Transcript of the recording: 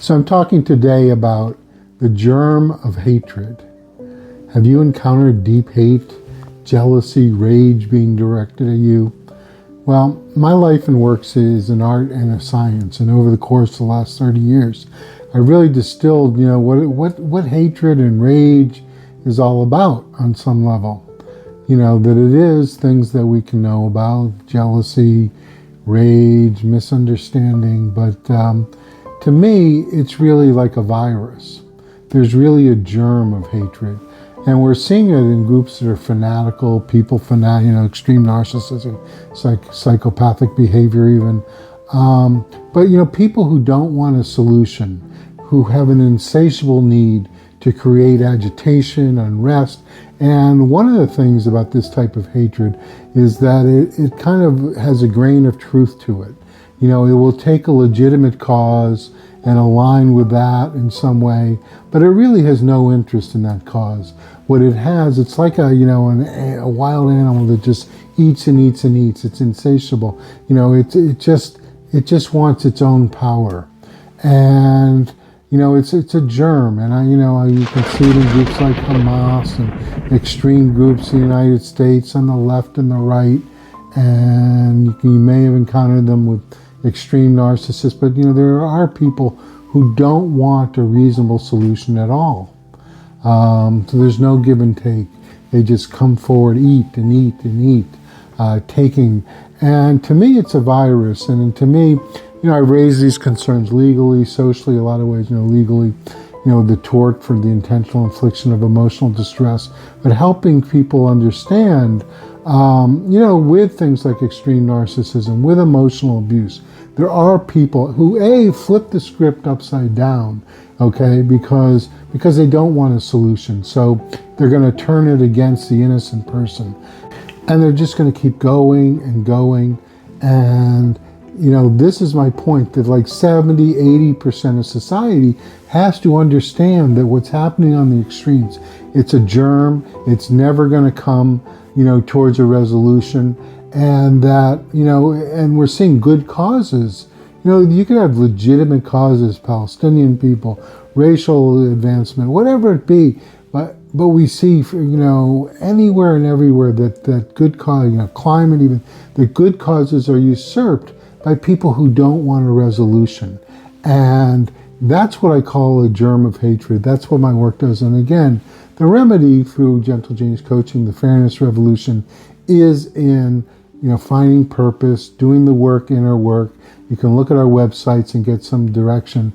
So I'm talking today about the germ of hatred. Have you encountered deep hate, jealousy, rage being directed at you? Well, my life and works is an art and a science, and over the course of the last 30 years, I really distilled, what hatred and rage is all about on some level. That it is things that we can know about, jealousy, rage, misunderstanding, but to me, it's really like a virus. There's really a germ of hatred. And we're seeing it in groups that are fanatical, extreme narcissism, psychopathic behavior even. But people who don't want a solution, who have an insatiable need to create agitation, unrest. And one of the things about this type of hatred is that it kind of has a grain of truth to it. It will take a legitimate cause and align with that in some way, but it really has no interest in that cause. What it has, it's like a wild animal that just eats and eats and eats. It's insatiable. It just wants its own power, and it's a germ. And you can see it in groups like Hamas and extreme groups in the United States on the left and the right, and you may have encountered them with extreme narcissists, but there are people who don't want a reasonable solution at all. So there's no give and take. They just come forward, eat and eat and eat, taking. And to me, it's a virus. And to me, I raise these concerns legally, socially, a lot of ways, legally, the tort for the intentional infliction of emotional distress, but helping people understand, with things like extreme narcissism, with emotional abuse, there are people who flip the script upside down, okay, because they don't want a solution. So they're going to turn it against the innocent person, and they're just going to keep going and going. And this is my point, that like 70-80% of society has to understand that what's happening on the extremes, it's a germ. It's never going to come towards a resolution. And that, and we're seeing good causes. You could have legitimate causes, Palestinian people, racial advancement, whatever it be. But we see, anywhere and everywhere that good cause, climate even, that good causes are usurped by people who don't want a resolution. And that's what I call a germ of hatred. That's what my work does. And again, the remedy through Gentle Genius Coaching, the Fairness Revolution, is in finding purpose, doing the work, inner work. You can look at our websites and get some direction.